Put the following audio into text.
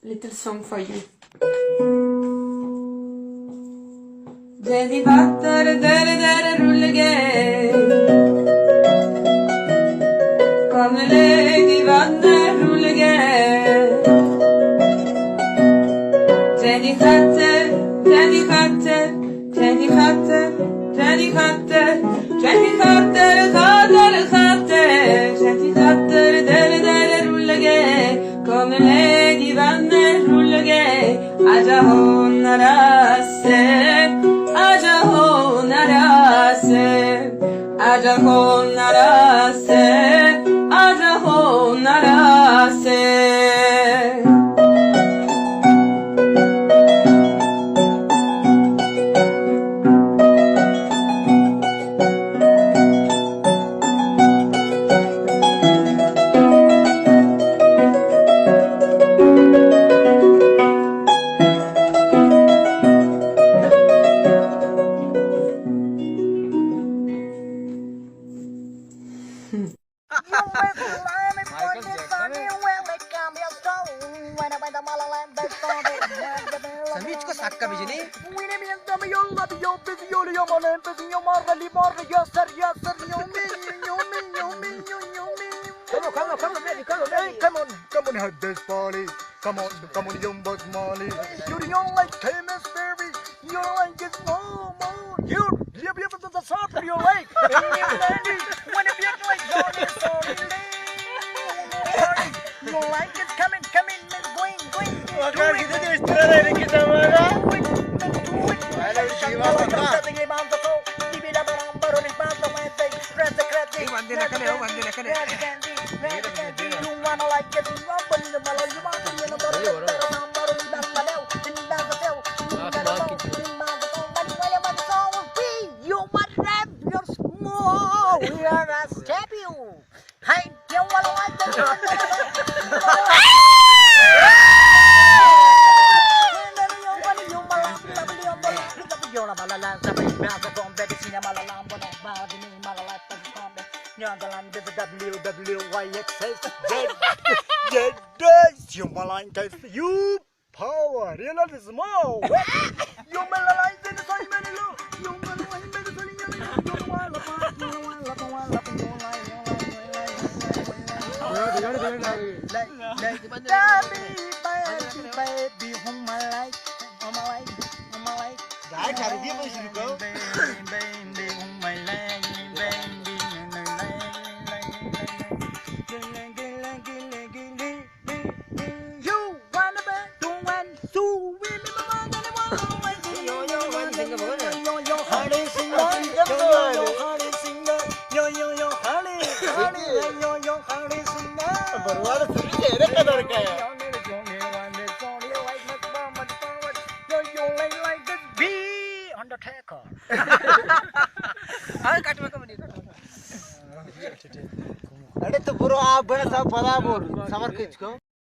little song for you. Jadi batter dere dere rull gay. Kom leg i vannet rull gay. Jadi khatter, jadi khatter, jadi khatter, jadi khatter, jadi khatter, khatter, khatter, jadi khatter dere dere rull gay. Kom leg i vannet rull gay. Aja ho narasse. Aja ho narase, aja ho narase, aja ho narase. Come on, young buck Molly. You don't like famous baby. You don't like it no more. You live at the top of your lake. When you like Johnny, sorry, you like it, come in, going. You power, realize more. You realize the sun, you baby, whom I like, Guys, how do you go? Baby, whom I like, you wanna be doing so we अरे तो बुरो आप बड़े सब पता बोल summer किसको